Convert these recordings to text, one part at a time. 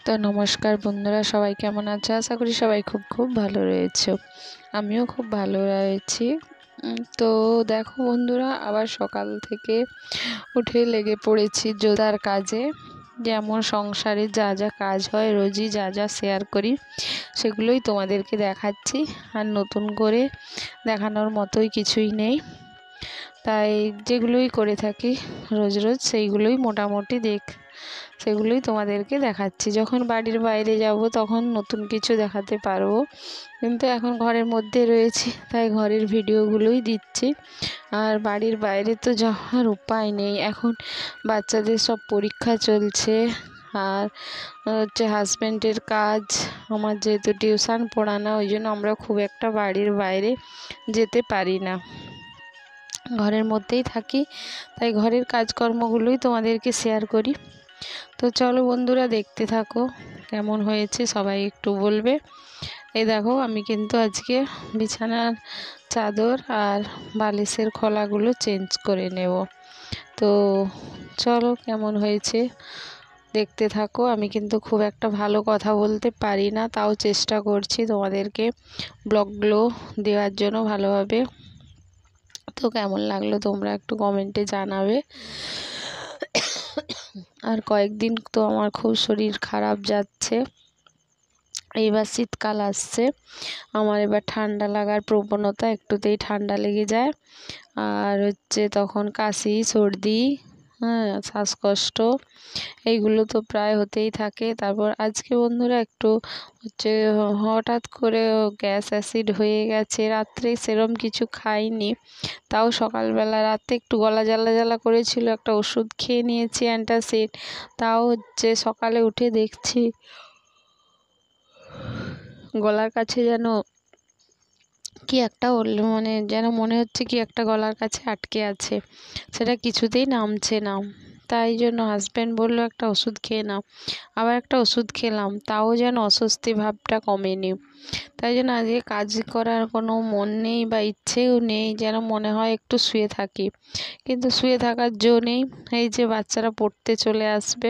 তো নমস্কার বন্ধুরা, সবাই কেমন আছে? আশা করি সবাই খুব খুব ভালো রয়েছে। আমিও খুব ভালো রয়েছি। তো দেখো বন্ধুরা, আবার সকাল থেকে উঠে লেগে পড়েছি জোতার কাজে। যেমন সংসারে যা যা কাজ হয় রোজই যা যা শেয়ার করি সেগুলোই তোমাদেরকে দেখাচ্ছি। আর নতুন করে দেখানোর মতোই কিছুই নেই, তাই যেগুলোই করে থাকি রোজ রোজ সেইগুলোই মোটামুটি সেগুলোই তোমাদেরকে দেখাচ্ছি। যখন বাড়ির বাইরে যাব তখন নতুন কিছু দেখাতে পারবো, কিন্তু এখন ঘরের মধ্যে রয়েছি তাই ঘরের ভিডিওগুলোই দিচ্ছি। আর বাড়ির বাইরে তো যাওয়ার উপায় নেই, এখন বাচ্চাদের সব পরীক্ষা চলছে। আর হচ্ছে হাজব্যান্ডের কাজ, আমার যেহেতু টিউশন পড়ানো, ওই জন্য আমরা খুব একটা বাড়ির বাইরে যেতে পারি না, ঘরের মধ্যেই থাকি। তাই ঘরের কাজকর্মগুলোই তোমাদেরকে শেয়ার করি। তো চলো বন্ধুরা, দেখতে থাকো কেমন হয়েছে সবাই একটু বলবে। এই দেখো, আমি কিন্তু আজকে বিছানার চাদর আর বালিশের খোলাগুলো চেঞ্জ করে নেব। তো চলো কেমন হয়েছে দেখতে থাকো। আমি কিন্তু খুব একটা ভালো কথা বলতে পারি না, তাও চেষ্টা করছি তোমাদেরকে ব্লগগুলো দেওয়ার জন্য ভালোভাবে। তো কেমন লাগলো তোমরা একটু কমেন্টে জানাবে। আর কয়েকদিন তো আমার খুব শরীর খারাপ যাচ্ছে। এবার শীতকাল আসছে, আমার এবার ঠান্ডা লাগার প্রবণতা, একটুতেই ঠান্ডা লেগে যায়। আর হচ্ছে তখন কাশি, সর্দি, শ্বাসকষ্ট এইগুলো তো প্রায় হতেই থাকে। তারপর আজকে বন্ধুরা একটু হচ্ছে হঠাৎ করে গ্যাস অ্যাসিড হয়ে গেছে। রাত্রে সেরম কিছু খাইনি, তাও সকালবেলা রাতে একটু গলা জ্বালা জ্বালা করেছিল, একটা ওষুধ খেয়ে নিয়েছি অ্যান্টাসিড। তাও হচ্ছে সকালে উঠে দেখছি গলার কাছে যেন কি একটা মানে যেন মনে হচ্ছে কি একটা গলার কাছে আটকে আছে, সেটা কিছুতেই নামছে না। তাই জন্য হাজব্যান্ড বললো একটা ওষুধ খেয়ে নাও। আবার একটা ওষুধ খেলাম, তাও যেন অস্বস্তি ভাবটা কমেনি। তাই জন্য আজকে কাজ করার কোনো মন নেই বা ইচ্ছেও নেই, যেন মনে হয় একটু শুয়ে থাকি, কিন্তু শুয়ে থাকার জো নেই। এই যে বাচ্চারা পড়তে চলে আসবে,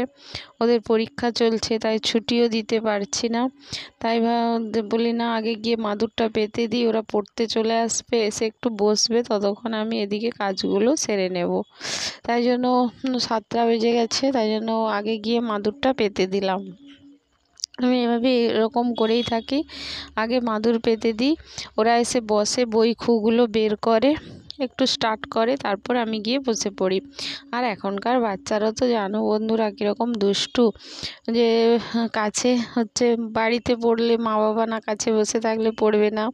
ওদের পরীক্ষা চলছে, তাই ছুটিও দিতে পারছি না। তাই বলি না, আগে গিয়ে মাদুরটা পেতে দিই, ওরা পড়তে চলে আসবে, এসে একটু বসবে, ততক্ষণ আমি এদিকে কাজগুলো সেরে নেব। তাই জন্য 7টা বেজে গেছে, তাই জন্য আগে গিয়ে মাদুরটা পেতে দিলাম। আমি এভাবে এরকম করেই থাকি, আগে মাদুর পেতে দিই, ওরা এসে বসে, বই খুগুলো বের করে, একটু স্টার্ট করে, তারপর আমি গিয়ে বসে পড়ি। আর এখনকার বাচ্চারা তো জানো বন্ধুরা কীরকম দুষ্টু, যে কাছে হচ্ছে বাড়িতে পড়লে মা বাবা না কাছে বসে থাকলে পড়বে না,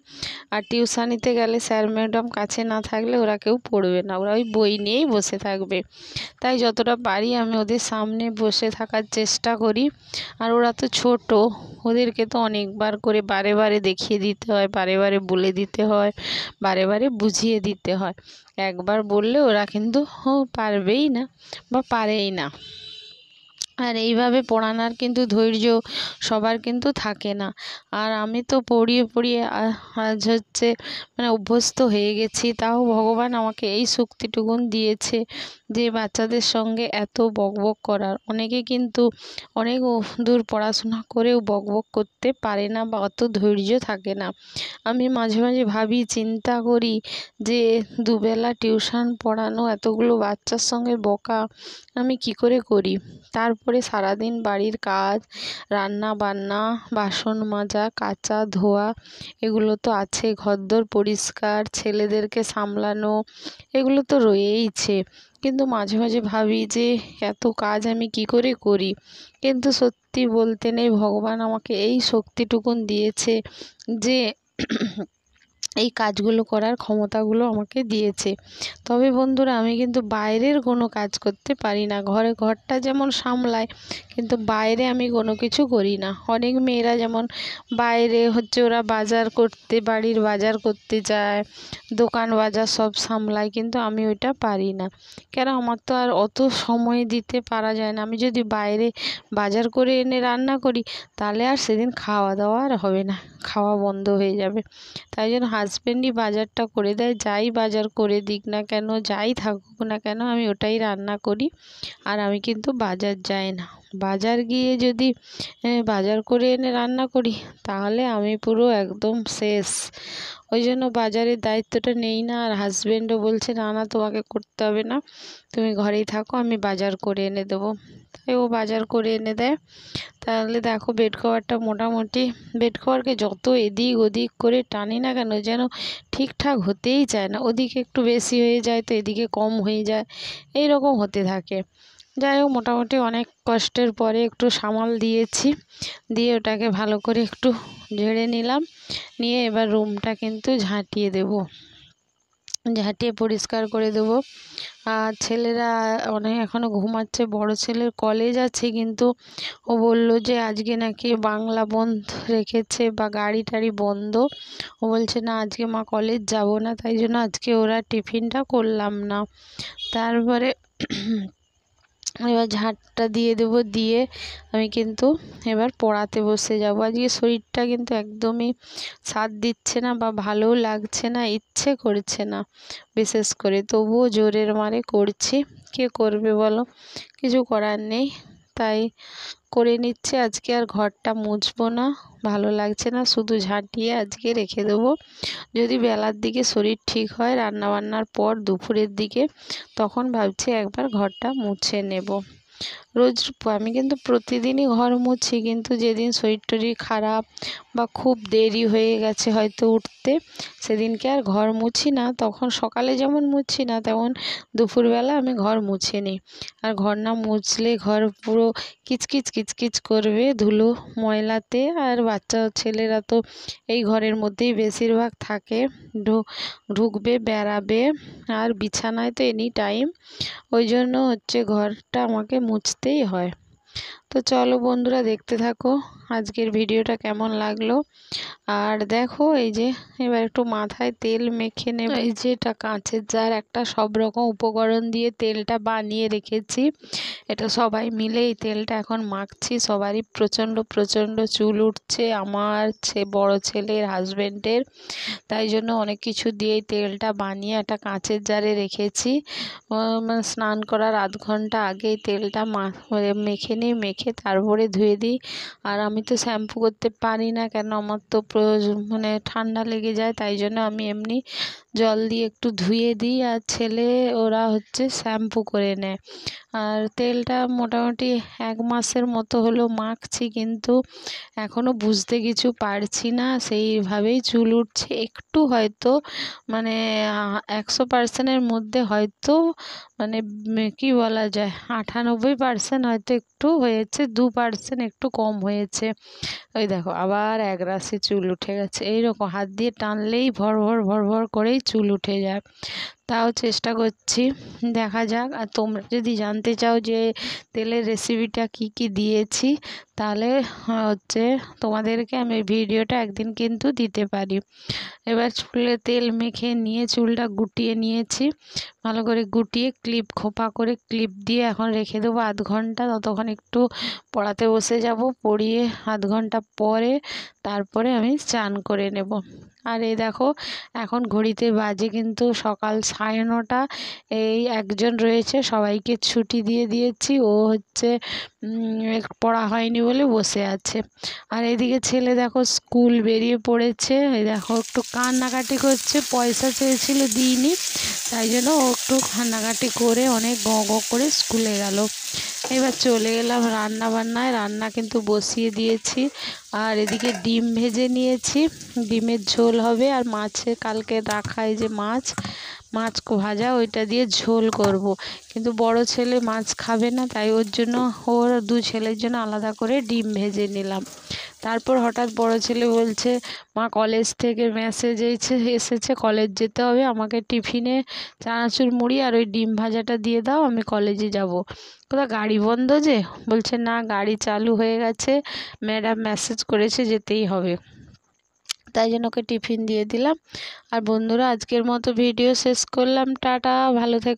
আর টিউশনিতে গেলে স্যার ম্যাডাম কাছে না থাকলে ওরা কেউ পড়বে না, ওরা ওই বই নিয়েই বসে থাকবে। তাই যতটা পারি আমি ওদের সামনে বসে থাকার চেষ্টা করি। আর ওরা তো ছোট, ওদেরকে তো অনেকবার করে বারে বারে দেখিয়ে দিতে হয়, বারে বারে বলে দিতে হয়, বারে বারে বুঝিয়ে দিতে হয়। একবার বললে ওরা কিন্তু পারবেই না বা পারেই না। আর এইভাবে পড়ানোর কিন্তু ধৈর্য সবার কিন্তু থাকে না। আর আমি তো পড়িয়ে পড়িয়ে আজ হচ্ছে মানে অভ্যস্ত হয়ে গেছি। তাও ভগবান আমাকে এই শক্তিটুকুন দিয়েছে যে বাচ্চাদের সঙ্গে এত বকবক করার। অনেকে কিন্তু অনেক দূর পড়াশোনা করেও বকবক করতে পারে না বা অত ধৈর্য থাকে না। আমি মাঝে মাঝে ভাবি, চিন্তা করি যে দুবেলা টিউশন পড়ানো, এতগুলো বাচ্চার সঙ্গে বকা আমি কি করে করি। তারপরে সারাদিন বাড়ির কাজ, রান্না বান্না, বাসন মাজা, কাচা ধোয়া, এগুলো তো আছে, ঘরদোর পরিষ্কার, ছেলেদেরকে সামলানো, এগুলো তো রয়েইছে। কিন্তু মাঝে মাঝে ভাবি যে এত কাজ আমি কি করে করি। কিন্তু সত্যি বলতে নেই, ভগবান আমাকে এই শক্তিটুকুন দিয়েছে যে এই কাজগুলো করার ক্ষমতাগুলো আমাকে দিয়েছে। তবে বন্ধুরা আমি কিন্তু বাইরের কোনো কাজ করতে পারি না। ঘরটা যেমন সামলায়, কিন্তু বাইরে আমি কোনো কিছু করি না। অনেক মেয়েরা যেমন বাইরে হচ্ছে ওরা বাজার করতে, বাড়ির বাজার করতে যায়, দোকান বাজার সব সামলায়, কিন্তু আমি ওইটা পারি না। কেন, আমার তো আর অত সময় দিতে পারা যায় না। আমি যদি বাইরে বাজার করে এনে রান্না করি, তাহলে আর সেদিন খাওয়া দাওয়া আর হবে না, খাওয়া বন্ধ হয়ে যাবে। তাই জন্য হাজব্যান্ডই বাজারটা করে দেয়। যাই বাজার করে দিক না কেন, যাই থাকুক না কেন, আমি ওটাই রান্না করি। আর আমি কিন্তু বাজার যাই না। বাজার গিয়ে যদি বাজার করে এনে রান্না করি, তাহলে আমি পুরো একদম শেষ। ওই জন্য বাজারের দায়িত্বটা নেই না। আর হাজব্যান্ডও বলছে, না না, তোমাকে করতে হবে না, তুমি ঘরেই থাকো, আমি বাজার করে এনে দেবো। তাই ও বাজার করে এনে দেয়। তাহলে দেখো বেড কভারটা মোটামুটি, বেড কভারকে যত এদিক ওদিক করে টানি না কেন, যেন ঠিকঠাক হতেই চায় না। ওদিকে একটু বেশি হয়ে যায় তো এদিকে কম হয়ে যায়, এই রকম হতে থাকে। যাই হোক, মোটামুটি অনেক কষ্টের পরে একটু সামাল দিয়েছি, দিয়ে ওটাকে ভালো করে একটু ঝেড়ে নিলাম। নিয়ে এবার রুমটা কিন্তু ঝাঁটিয়ে দেবো, ঝাঁটিয়ে পরিষ্কার করে দেবো। আর ছেলেরা অনেক এখনও ঘুমাচ্ছে। বড় ছেলের কলেজ আছে, কিন্তু ও বলল যে আজকে নাকি বাংলা বন্ধ রেখেছে বা গাড়ি টাড়ি বন্ধ। ও বলছে, না আজকে মা কলেজ যাব না, তাই জন্য আজকে ওরা টিফিনটা করলাম না। তারপরে এবার ঝাঁটটা দিয়ে দেবো, দিয়ে আমি কিন্তু এবার পড়াতে বসে যাব। আজকে শরীরটা কিন্তু একদমই সাথ দিচ্ছে না বা ভালোও লাগছে না, ইচ্ছে করছে না বিশেষ করে, তবুও জোরের মারে করছি। কে করবে বলো, কিছু করার নেই, তাই করে নিচ্ছে। আজকে আর ঘরটা মুছবো না, ভালো লাগছে না, শুধু ঝাঁটিয়ে আজকে রেখে দেবো। যদি বেলার দিকে শরীর ঠিক হয়, রান্নাবান্নার পর দুপুরের দিকে, তখন ভাবছি একবার ঘরটা মুছে নেব। রোজ আমি কিন্তু প্রতিদিনই ঘর মুছি, কিন্তু যেদিন শরীর টরীর খারাপ বা খুব দেরি হয়ে গেছে হয়তো উঠতে, সেদিনকে আর ঘর মুছি না। তখন সকালে যেমন মুছি না, তেমন দুপুরবেলা আমি ঘর মুছে নিই। আর ঘর না মুছলে ঘর পুরো কিচকিচ কিচকিচ করবে ধুলো ময়লাতে। আর বাচ্চা ছেলেরা তো এই ঘরের মধ্যেই বেশিরভাগ থাকে, ঢুকবে, বেড়াবে, আর বিছানায় তো এনি টাইম। ওই জন্য হচ্ছে ঘরটা আমাকে মুছতেই হয়। তো চলো বন্ধুরা, দেখতে থাকো আজকের ভিডিওটা কেমন লাগলো। আর দেখো, এই যে এবার একটু মাথায় তেল মেখে নেব। এই যে এটা কাঁচের জার, একটা সব রকম উপকরণ দিয়ে তেলটা বানিয়ে রেখেছি। এটা সবাই মিলে এই তেলটা এখন মাখছি। সবারই প্রচণ্ড প্রচণ্ড চুল উঠছে, আমার বড় ছেলের, হাজব্যান্ডের। তাই জন্য অনেক কিছু দিয়ে এই তেলটা বানিয়ে একটা কাঁচের জারে রেখেছি। মানে স্নান করার আধ ঘন্টা আগে এই তেলটা মেখে নিই, মেখে তারপরে ধুয়ে দিই। আর আমি তো শ্যাম্পু করতে পারি না, কেন আমার তো মানে ঠান্ডা লেগে যায়, তাই জন্য আমি এমনি জল দিয়ে একটু ধুয়ে দিই। আর ছেলে ওরা হচ্ছে শ্যাম্পু করে নেয়। আর তেলটা মোটামুটি 1 মাসের মতো হলো মাখছি, কিন্তু এখনও বুঝতে কিছু পারছি না, সেইভাবেই চুল উঠছে। একটু হয়তো মানে 100%-এর মধ্যে হয়তো মানে কি বলা যায়, 98% হয়তো একটু হয়েছে, 2% একটু কম হয়েছে। ওই দেখো আবার এক রাশি চুল উঠে গেছে। এইরকম হাত দিয়ে টানলেই ভর ভর ভর ভর করেই চুল উঠে যায়। তাও চেষ্টা করছি, দেখা যাক। আর তোমরা যদি জানতে চাও যে তেলের রেসিপিটা কি কি দিয়েছি, তাহলে হচ্ছে তোমাদেরকে আমি ভিডিওটা একদিন কিন্তু দিতে পারি। এবার চুলে তেল মেখে নিয়ে চুলটা গুটিয়ে নিয়েছি, ভালো করে গুটিয়ে ক্লিপ খোপা করে ক্লিপ দিয়ে এখন রেখে দেবো আধ ঘন্টা। ততক্ষণ একটু পড়াতে বসে যাব, পড়িয়ে আধ ঘন্টা পরে তারপরে আমি স্নান করে নেব। আর এই দেখো, এখন ঘড়িতে বাজে কিন্তু সকাল 9:30। এই একজন রয়েছে, সবাইকে ছুটি দিয়ে দিয়েছি, ও হচ্ছে পড়া হয়নি বলে বসে আছে। আর এদিকে ছেলে দেখো স্কুল বেরিয়ে পড়েছে। এই দেখো একটু কান্নাকাটি করছে, পয়সা চেয়েছিল দিইনি, তাই জন্য ও একটু কান্নাকাটি করে অনেক গঁ গঁ করে স্কুলে গেল। এবার চলে এলাম রান্নাবান্নায়। রান্না কিন্তু বসিয়ে দিয়েছি। আর এদিকে ডিম ভেজে নিয়েছি, ডিমের ঝোল হবে। আর মাছের কালকে রাখা এই যে মাছ মাছ ভাজা ওইটা দিয়ে ঝোল করব। কিন্তু বড় ছেলে মাছ খাবে না, তাই ওর জন্য ওর দু ছেলের জন্য আলাদা করে ডিম ভেজে নিলাম। তারপর হঠাৎ বড় ছেলে বলছে, মা কলেজ থেকে মেসেজ এসেছে, কলেজ যেতে হবে, আমাকে টিফিনে চানাচুর মুড়ি আর ওই ডিম ভাজাটা দিয়ে দাও, আমি কলেজে যাব। কোথাও গাড়ি বন্ধ যে? বলছে না, গাড়ি চালু হয়ে গেছে, ম্যাডাম মেসেজ করেছে, যেতেই হবে। তাই জন্য ওকে টিফিন দিয়ে দিলাম। আর বন্ধুরা, আজকের মতো ভিডিও শেষ করলাম। টাটা, ভালো থেকো।